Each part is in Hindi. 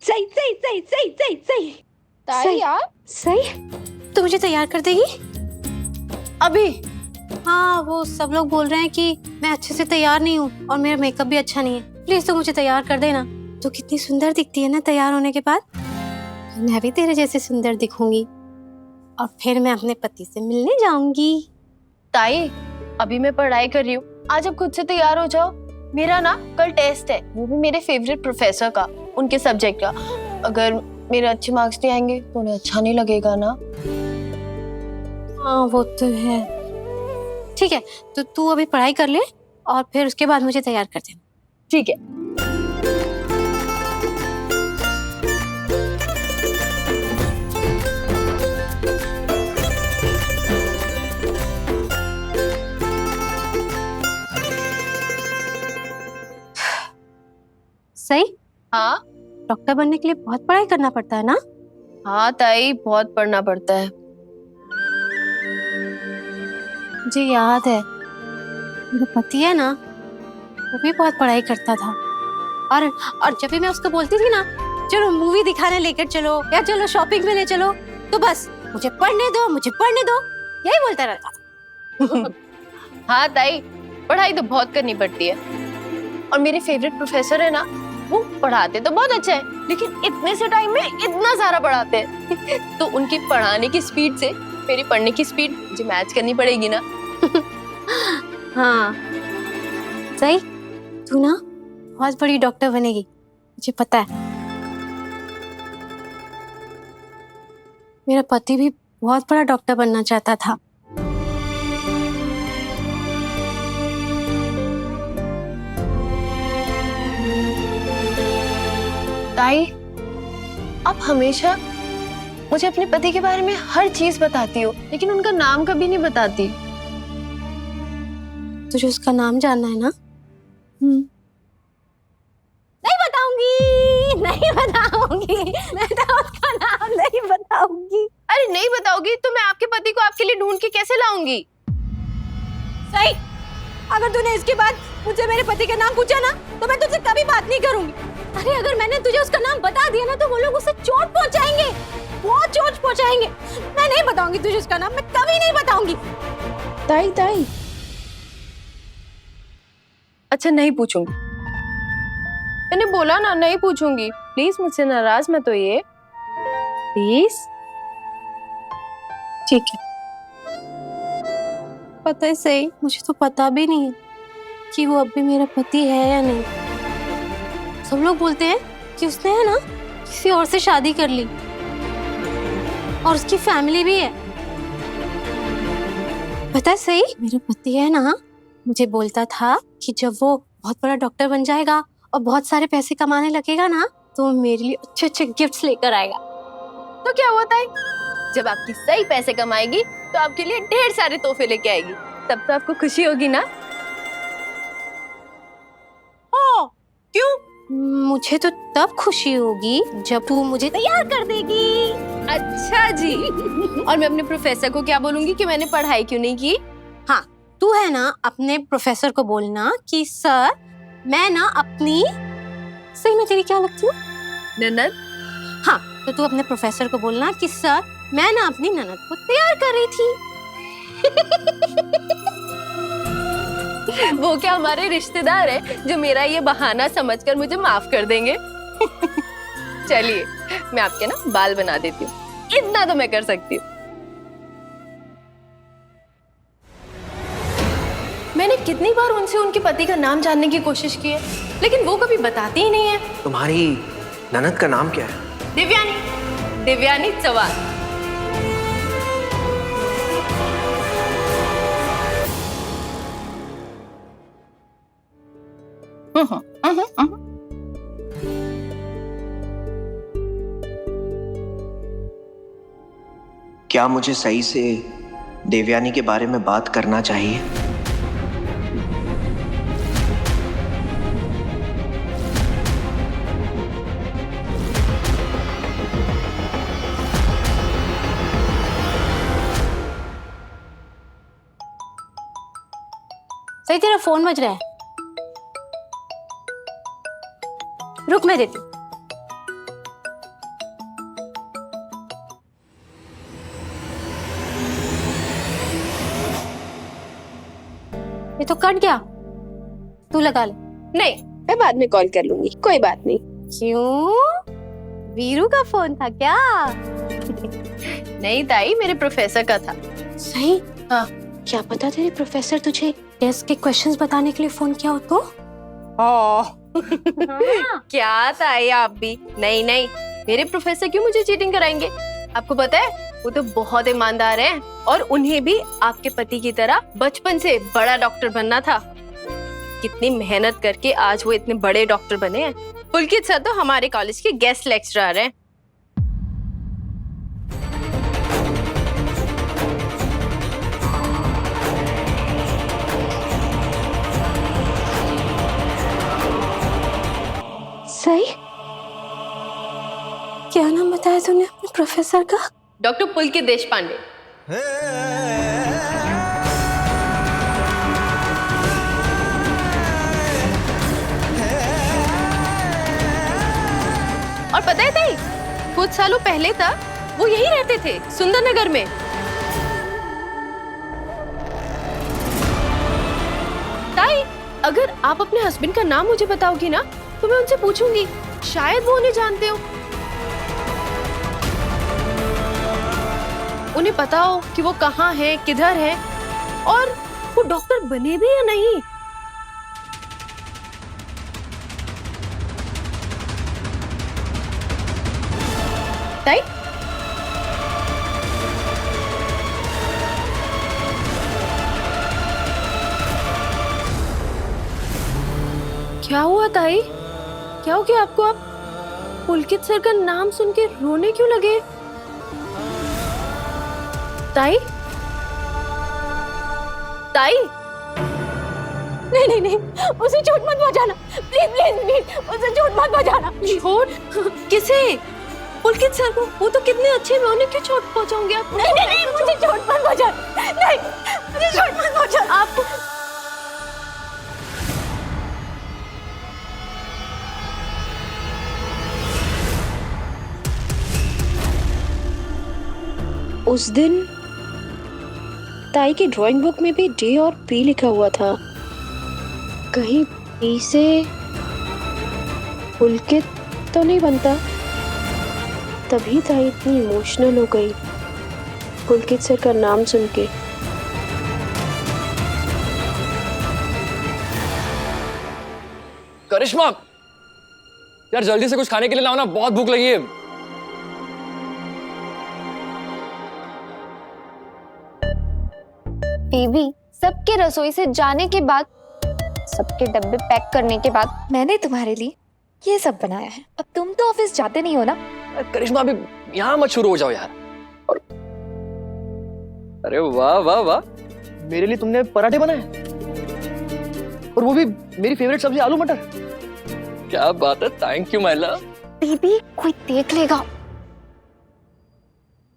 सही सही सही सही सही सही ताई यार सही। तो मुझे तैयार कर देगी अभी? हाँ, वो सब लोग बोल रहे हैं कि मैं अच्छे से तैयार नहीं हूँ और मेरा मेकअप भी अच्छा नहीं है। प्लीज तो मुझे तैयार कर देना। तो कितनी सुंदर दिखती है ना तैयार होने के बाद। मैं भी तेरे जैसे सुंदर दिखूंगी और फिर मैं अपने पति से मिलने जाऊंगी। ताई अभी मैं पढ़ाई कर रही हूँ, आज आप खुद से तैयार हो जाओ। मेरा ना कल टेस्ट है, वो भी मेरे फेवरेट प्रोफेसर का, उनके सब्जेक्ट का। अगर मेरे अच्छे मार्क्स नहीं आएंगे तो उन्हें अच्छा नहीं लगेगा ना। हाँ वो तो है। ठीक है, तो तू अभी पढ़ाई कर ले और फिर उसके बाद मुझे तैयार कर देना। ठीक है। सही। हाँ डॉक्टर बनने के लिए बहुत पढ़ाई करना पड़ता है ना? हाँ ताई, बहुत पढ़ना पड़ता है। मुझे याद है, मेरा पति है ना, वो भी बहुत पढ़ाई करता था। और जब भी मैं उसको बोलती थी ना, चलो मूवी दिखाने लेकर चलो या चलो शॉपिंग में ले चलो, तो बस मुझे पढ़ने दो, मुझे पढ़ने दो, यही बोलता रहता था। हाँ ताई, पढ़ाई तो बहुत करनी पड़ती है। और मेरे फेवरेट प्रोफेसर है ना, वो पढ़ाते तो बहुत अच्छा है, लेकिन इतने से टाइम में इतना सारा पढ़ाते हैं। तो उनकी पढ़ाने की स्पीड से मेरी पढ़ने की स्पीड मुझे मैच करनी पड़ेगी ना। हाँ सही, तू ना बहुत बड़ी डॉक्टर बनेगी, मुझे पता है। मेरा पति भी बहुत बड़ा डॉक्टर बनना चाहता था। ताई, आप हमेशा मुझे अपने पति के बारे में हर चीज बताती हो, लेकिन उनका नाम कभी नहीं बताती। तुझे उसका नाम जानना है ना? नहीं बताऊंगी, नहीं बताऊंगी, मैं तो उसका नाम नहीं बताऊंगी। अरे नहीं बताओगी तो मैं आपके पति को आपके लिए ढूंढ के कैसे लाऊंगी? सही, अगर तूने इसके बाद मुझे मेरे पति का नाम पूछा ना, तो मैं तुझसे कभी बात नहीं करूंगी। अरे अगर मैंने तुझे उसका नाम बता दिया ना, तो वो लोग उसे चोट पहुंचाएंगे, बहुत चोट पहुंचाएंगे। मैं नहीं बताऊंगी तुझे उसका नाम, मैं कभी नहीं बताऊंगी। ताई ताई, अच्छा नहीं पूछूंगी, मैंने बोला ना नहीं पूछूंगी। प्लीज मुझसे नाराज मत होइए, प्लीज। ठीक है, पता है सही, मुझे तो पता भी नहीं है कि वो अब भी मेरा पति है या नहीं। सब लोग बोलते हैं कि उसने है ना किसी और से शादी कर ली और उसकी फैमिली भी है। पता है सही, मेरा पति है ना, मुझे बोलता था कि जब वो बहुत बड़ा डॉक्टर बन जाएगा और बहुत सारे पैसे कमाने लगेगा ना, तो वो मेरे लिए अच्छे अच्छे गिफ्ट्स लेकर आएगा। तो क्या हुआ ताई, जब आपकी सही पैसे कमाएगी तो आपके लिए ढेर सारे तोहफे लेके आएगी, तब तो आपको खुशी होगी ना? ओ, क्यों? मुझे तो तब खुशी होगी जब तू मुझे तैयार कर देगी। अच्छा जी। और मैं अपने प्रोफेसर को क्या बोलूंगी कि मैंने पढ़ाई क्यों नहीं की? हाँ, तू है ना अपने प्रोफेसर को बोलना कि सर, मैं ना अपनी, सही में तेरी क्या लगती हूँ? ननद। हाँ, तो तू अपने प्रोफेसर को बोलना कि सर, मैं ना अपनी ननद को तैयार कर रही थी। वो क्या हमारे रिश्तेदार है जो मेरा ये बहाना समझकर मुझे माफ कर देंगे? चलिए, मैं आपके ना बाल बना देती हूँ, इतना तो मैं कर सकती हूँ। मैंने कितनी बार उनसे उनके पति का नाम जानने की कोशिश की है, लेकिन वो कभी बताती ही नहीं है। तुम्हारी ननद का नाम क्या है? दिव्यानी, दिव्यानी चौहान। क्या मुझे सही से देवयानी के बारे में बात करना चाहिए? सही, तेरा फोन बज रहा है, रुक मैं देती हूँ। तो कट गया, तू लगा ले। नहीं, मैं बाद में कॉल कर लूंगी, कोई बात नहीं। क्यों? वीरू का फोन था क्या? नहीं ताई, मेरे प्रोफेसर का था। सही? हाँ। क्या पता तेरे प्रोफेसर तुझे टेस्ट के क्वेश्चंस बताने के लिए फोन किया हो तो? क्या ताई आप भी? नहीं नहीं, मेरे प्रोफेसर क्यों मुझे चीटिंग कराएंगे? आपको पता है, वो तो बहुत ईमानदार हैं और उन्हें भी आपके पति की तरह बचपन से बड़ा डॉक्टर बनना था। कितनी मेहनत करके आज वो इतने बड़े डॉक्टर बने हैं। पुलकित सर तो हमारे कॉलेज के गेस्ट लेक्चरर हैं। सही? क्या नाम बताया तूने अपने प्रोफेसर का? डॉक्टर पुलकित देशपांडे। और पता है ताई, कुछ सालों पहले तक वो यही रहते थे, सुंदरनगर में। ताई, अगर आप अपने हस्बैंड का नाम मुझे बताओगी ना, तो मैं उनसे पूछूंगी, शायद वो उन्हें जानते हो। उन्हें पता हो कि वो कहाँ है, किधर है, और वो डॉक्टर बने भी या नहीं। ताई, क्या हुआ ताई? क्या हो गया आपको? आप पुलकित सर का नाम सुन के रोने क्यों लगे? ताई? ताई? नहीं नहीं नहीं, उसे चोट मत पहुंचाना, प्लीज प्लीज प्लीज, उसे चोट मत पहुंचाना। चोट? किसे? पुलकित सर को? वो तो कितने अच्छे, मैं उन्हें क्यों चोट पहुंचाऊंगी? आप नहीं नहीं नहीं, मुझे चोट मत पहुंचाना, नहीं, मुझे चोट मत पहुंचाना। आप उस दिन ताई की ड्राइंग बुक में भी डी और पी लिखा हुआ था। कहीं पी से पुलकित तो नहीं बनता? तभी ताई इतनी इमोशनल हो गई पुलकित सर का नाम सुन के। करिश्मा, यार जल्दी से कुछ खाने के लिए लाओ ना, बहुत भूख लगी है। बेबी, सबके रसोई से जाने के बाद, सबके डब्बे पैक करने के बाद मैंने तुम्हारे लिए ये सब बनाया है। अब तुम तो ऑफिस जाते नहीं हो ना? करिश्मा, अभी यहाँ मत शुरू हो जाओ यार। और अरे वाह वाह वाह, मेरे लिए तुमने पराठे बनाए, और वो भी मेरी फेवरेट सब्जी आलू मटर। क्या बात है, thank you my love. Baby, कोई देख लेगा।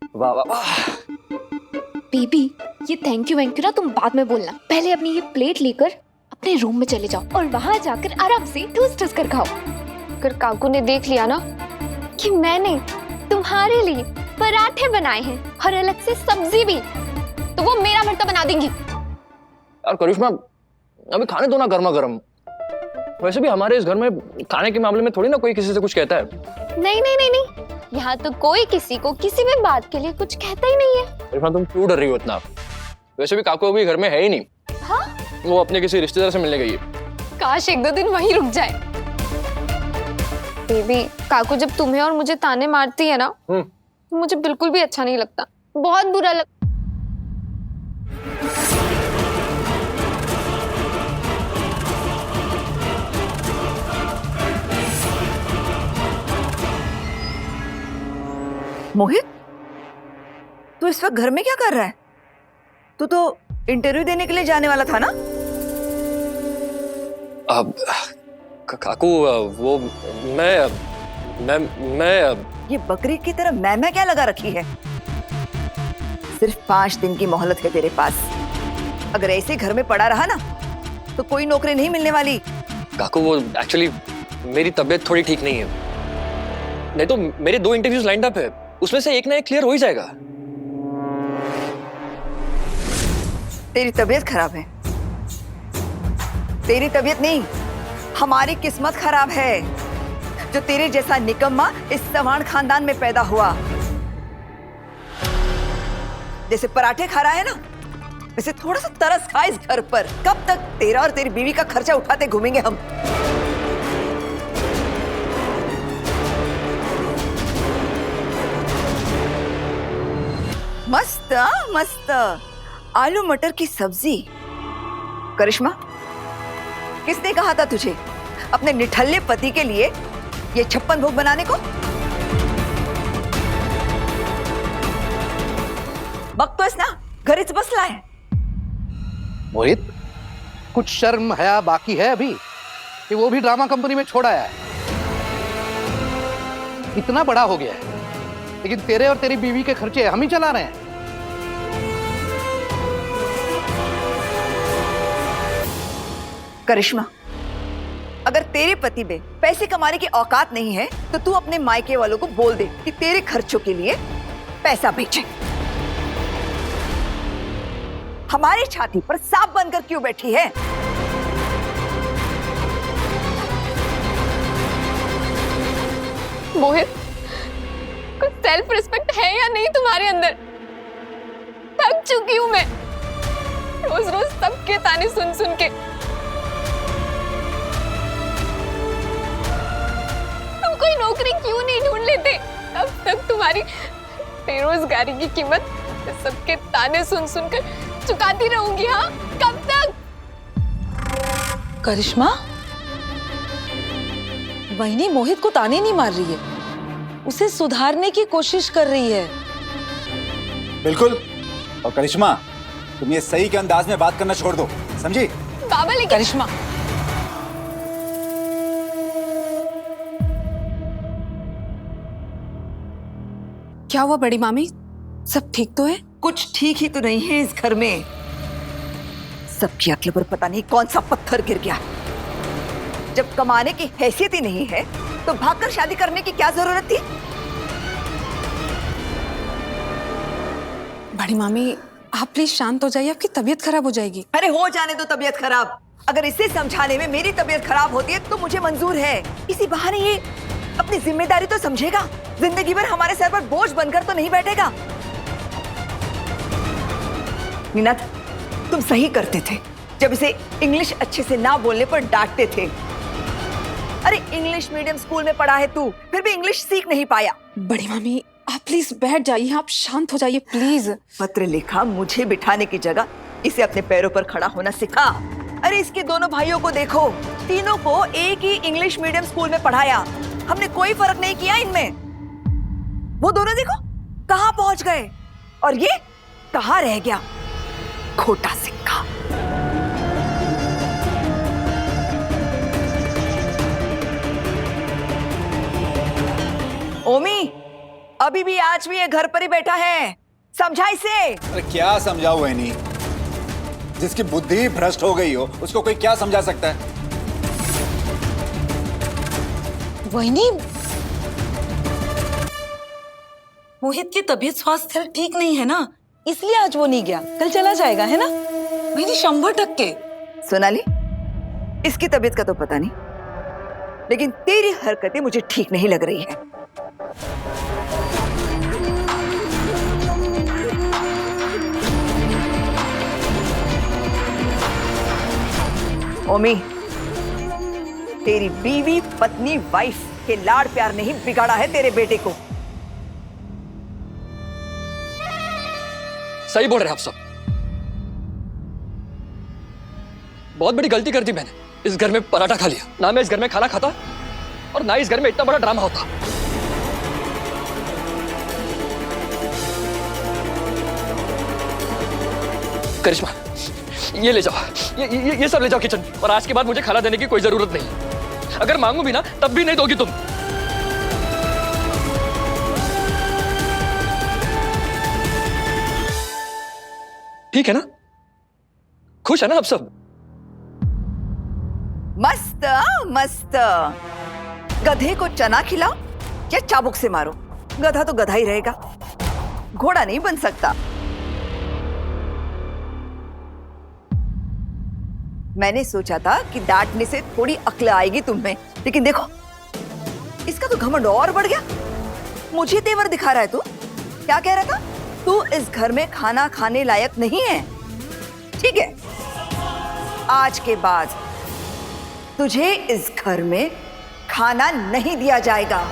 वाह वाह वाह। बेबी, ये थैंक यू ना तुम बाद में बोलना। पहले अपनी ये प्लेट लेकर अपने रूम में चले जाओ और वहां जाकर आराम से ठूस ठूस कर खाओ। अगर काकू ने देख लिया ना कि मैंने तुम्हारे लिए पराठे बनाए हैं और अलग से सब्जी भी, तो वो मेरा भरता बना देंगी। यार करिश्मा, अभी खाने दो ना गर्मा गर्म। वैसे भी हमारे इस घर में खाने के मामले में थोड़ी ना कोई किसी से कुछ कहता है। नहीं नहीं नहीं नहीं, यहाँ तो कोई किसी को किसी भी बात के लिए कुछ कहता ही नहीं है। करिश्मा, तुम क्यों डर रही हो इतना? वैसे भी काकू अभी घर में है ही नहीं। हाँ? वो अपने किसी रिश्तेदार से मिलने गई है। काश एक दो दिन वहीं रुक जाए। बेबी, काकू जब तुम्हें और मुझे ताने मारती है ना, तो मुझे बिल्कुल भी अच्छा नहीं लगता, बहुत बुरा लगता। मोहित, तू इस वक्त घर में क्या कर रहा है? तू तो इंटरव्यू देने के लिए जाने वाला था ना? अब काकू, वो मैं ये बकरी की तरह मैं क्या लगा रखी है? सिर्फ 5 दिन की मोहलत है तेरे पास। अगर ऐसे घर में पड़ा रहा ना, तो कोई नौकरी नहीं मिलने वाली। काकू, वो एक्चुअली मेरी तबीयत थोड़ी ठीक नहीं है। नहीं तो मेरे 2 इंटरव्यूज लाइंड अप है, उसमें से एक ना एक क्लियर हो ही जाएगा। तेरी तबीयत खराब है, तेरी तबीयत नहीं, हमारी किस्मत खराब है जो तेरे जैसा निकम्मा इस सवान खानदान में पैदा हुआ। जैसे पराठे खा रहा है ना, वैसे थोड़ा सा तरस खा इस घर पर। कब तक तेरा और तेरी बीवी का खर्चा उठाते घूमेंगे हम? मस्त मस्त आलू मटर की सब्जी। करिश्मा, किसने कहा था तुझे अपने निठल्ले पति के लिए ये 56 भोग बनाने को? बघतोयस ना, घरीच बसला है। मोहित, कुछ शर्म हया बाकी है अभी कि वो भी ड्रामा कंपनी में छोड़ आया है। इतना बड़ा हो गया है, लेकिन तेरे और तेरी बीवी के खर्चे हम ही चला रहे हैं। करिश्मा, अगर तेरे पति में पैसे कमाने की औकात नहीं है तो तू अपने मायके वालों को बोल दे कि तेरे खर्चों के लिए पैसा भेजे। हमारी छाती पर सांप बनकर क्यों बैठी है? मोहित, कुछ सेल्फ रिस्पेक्ट है या नहीं तुम्हारे अंदर? थक चुकी हूं मैं रोज रोज सबके ताने सुन सुन के। तुम कोई नौकरी क्यों नहीं ढूंढ लेते? अब तक तुम्हारी बेरोजगारी की कीमत सबके ताने सुन सुन कर चुकाती रहूंगी। हाँ, कब तक? करिश्मा, वहिनी मोहित को ताने नहीं मार रही है, उसे सुधारने की कोशिश कर रही है। बिल्कुल। और करिश्मा, तुम ये सही के अंदाज में बात करना छोड़ दो, समझी? बाबा लेकिन करिश्मा, क्या हुआ बड़ी मामी, सब ठीक तो है? कुछ ठीक ही तो नहीं है इस घर में। सबकी अक्ल पर पता नहीं कौन सा पत्थर गिर गया। जब कमाने की हैसियत ही नहीं है तो भागकर शादी करने की क्या जरूरत थी? बड़ी मामी, आप प्लीज शांत हो जाइए, आपकी तबीयत खराब हो जाएगी। अरे हो जाने दो तबीयत खराब। अगर इसे समझाने में मेरी तबीयत खराब होती है तो मुझे मंजूर है। इसी बहाने ये अपनी जिम्मेदारी तो समझेगा, जिंदगी भर हमारे सर पर बोझ बनकर तो नहीं बैठेगा। नीनाथ, तुम सही करते थे जब इसे इंग्लिश अच्छे से ना बोलने पर डांटते थे। अरे इंग्लिश मीडियम स्कूल में पढ़ा है तू, फिर भी इंग्लिश सीख नहीं पाया। बड़ी मामी, आप प्लीज बैठ जाइए, आप शांत हो जाइए प्लीज। पत्र लिखा मुझे बिठाने की जगह इसे अपने पैरों पर खड़ा होना सिखा। अरे इसके दोनों भाइयों को देखो, तीनों को एक ही इंग्लिश मीडियम स्कूल में पढ़ाया, हमने कोई फर्क नहीं किया इनमें। वो दोनों देखो कहां पहुंच गए और ये कहां रह गया, खोटा सिक्का। ओमी, अभी भी आज भी ये घर पर ही बैठा है, समझा इसे। अरे क्या समझाऊं वहनी? जिसकी बुद्धि भ्रष्ट हो गई हो उसको कोई क्या समझा सकता है? वहिनी, मोहित की तबीयत स्वास्थ्य ठीक नहीं है ना, इसलिए आज वो नहीं गया, कल चला जाएगा, है ना? वहिनी 100%। सोनाली, इसकी तबीयत का तो पता नहीं, लेकिन तेरी हरकतें मुझे ठीक नहीं लग रही है। ओमी, तेरी बीवी पत्नी वाइफ के लाड़ प्यार ने ही बिगाड़ा है तेरे बेटे को। सही बोल रहे हैं आप सब। बहुत बड़ी गलती कर दी मैंने, इस घर में पराठा खा लिया। ना मैं इस घर में खाना खाता और ना इस घर में इतना बड़ा ड्रामा होता। करिश्मा, ये ले जाओ, ये सब ले जाओ किचन, और आज के बाद मुझे खाना देने की कोई जरूरत नहीं। अगर मांगू भी ना तब भी नहीं दोगी तुम। ठीक है ना? खुश है ना आप सब? मस्त मस्त। गधे को चना खिलाओ या चाबुक से मारो, गधा तो गधा ही रहेगा, घोड़ा नहीं बन सकता। मैंने सोचा था कि डांटने से थोड़ी अक्ल आएगी तुम में, लेकिन देखो इसका तो घमंड और बढ़ गया। मुझे तेवर दिखा रहा है तू। क्या कह रहा था? तू इस घर में खाना खाने लायक नहीं है। ठीक है, आज के बाद तुझे इस घर में खाना नहीं दिया जाएगा।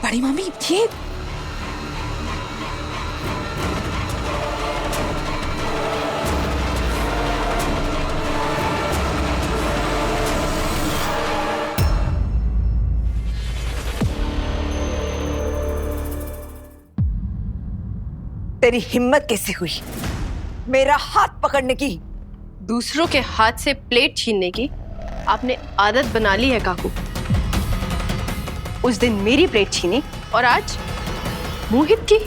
बड़ी मामी ये तेरी हिम्मत कैसे हुई मेरा हाथ पकड़ने की? दूसरों के हाथ से प्लेट छीनने की आपने आदत बना ली है काकू। उस दिन मेरी प्लेट छीनी और आज मोहित की।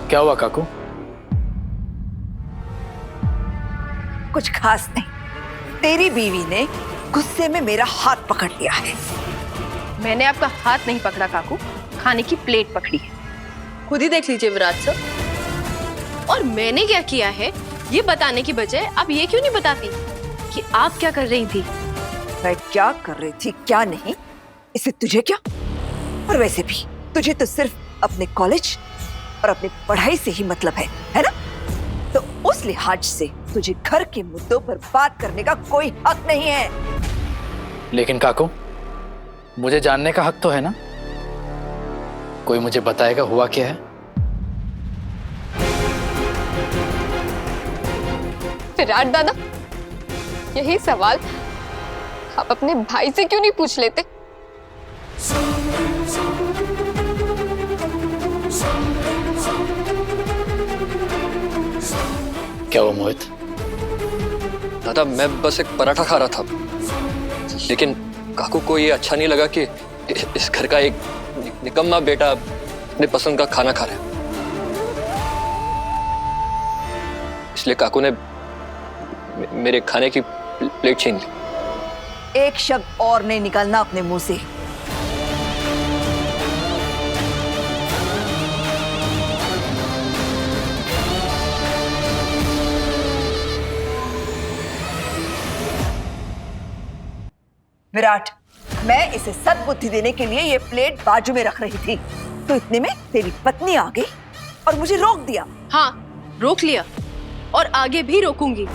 क्या हुआ काकू? कुछ खास नहीं, तेरी बीवी ने गुस्से में मेरा हाथ पकड़ लिया है। मैंने आपका हाथ नहीं पकड़ा काकू, खाने की प्लेट पकड़ी है। खुद ही देख लीजिए विराट सर। और मैंने क्या किया है ये बताने की बजाय आप ये क्यों नहीं बताती कि आप क्या कर रही थी? मैं क्या कर रही थी क्या नहीं, इससे तुझे क्या? और वैसे भी तुझे तो सिर्फ अपने कॉलेज और अपनी पढ़ाई से ही मतलब है ना? तो उस लिहाज से तुझे घर के मुद्दों पर बात करने का कोई हक नहीं है। लेकिन काकू, मुझे जानने का हक तो है ना? कोई मुझे बताएगा हुआ क्या है? विराट दादा, यही सवाल आप अपने भाई से क्यों नहीं पूछ लेते? क्या हुआ मोहित? दादा मैं बस एक पराठा खा रहा था, लेकिन काकू को ये अच्छा नहीं लगा कि इस घर का एक निकम्मा बेटा अपने पसंद का खाना खा रहा है। इसलिए काकू ने मेरे खाने की प्लेट छीन ली। एक शब्द और नहीं निकलना अपने मुंह से। विराट, मैं इसे सद्बुद्धि देने के लिए ये प्लेट बाजू में रख रही थी, तो इतने में तेरी पत्नी आ गई और मुझे रोक दिया। हाँ, रोक लिया और आगे भी रोकूंगी।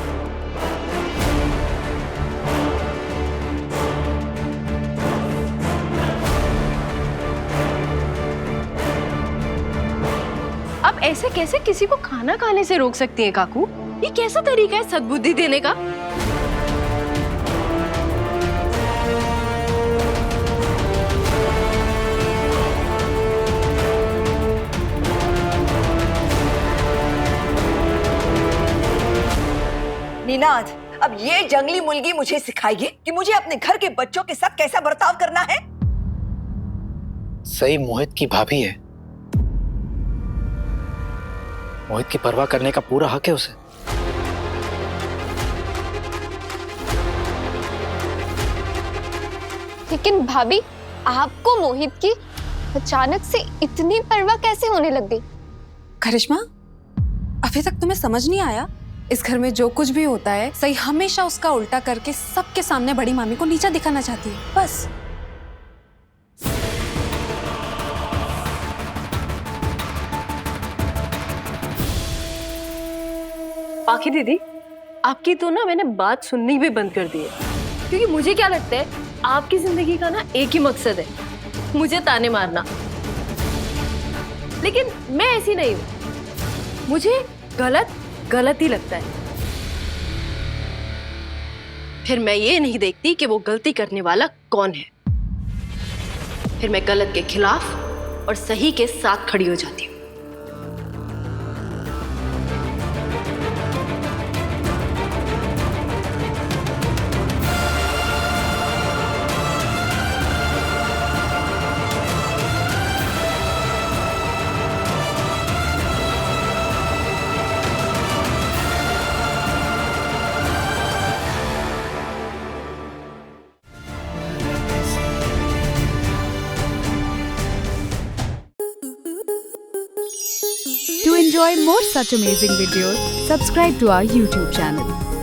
अब ऐसे कैसे किसी को खाना खाने से रोक सकती हैं काकू? ये कैसा तरीका है सद्बुद्धि देने का? नीनाद, अब ये जंगली मुर्गी मुझे सिखाएगी कि मुझे अपने घर के बच्चों के साथ कैसा बर्ताव करना है। सही मोहित की भाभी है, मोहित की परवाह करने का पूरा हक है उसे। लेकिन भाभी, आपको मोहित की अचानक से इतनी परवाह कैसे होने लग गई? करिश्मा, अभी तक तुम्हें समझ नहीं आया? इस घर में जो कुछ भी होता है सही हमेशा उसका उल्टा करके सबके सामने बड़ी मामी को नीचा दिखाना चाहती है, बस। पाखी दीदी, आपकी तो ना मैंने बात सुननी भी बंद कर दी है, क्योंकि मुझे क्या लगता है आपकी जिंदगी का ना एक ही मकसद है, मुझे ताने मारना। लेकिन मैं ऐसी नहीं हूं, मुझे गलत ही लगता है। फिर मैं ये नहीं देखती कि वो गलती करने वाला कौन है, फिर मैं गलत के खिलाफ और सही के साथ खड़ी हो जाती हूँ। enjoy more such amazing videos, subscribe to our YouTube channel.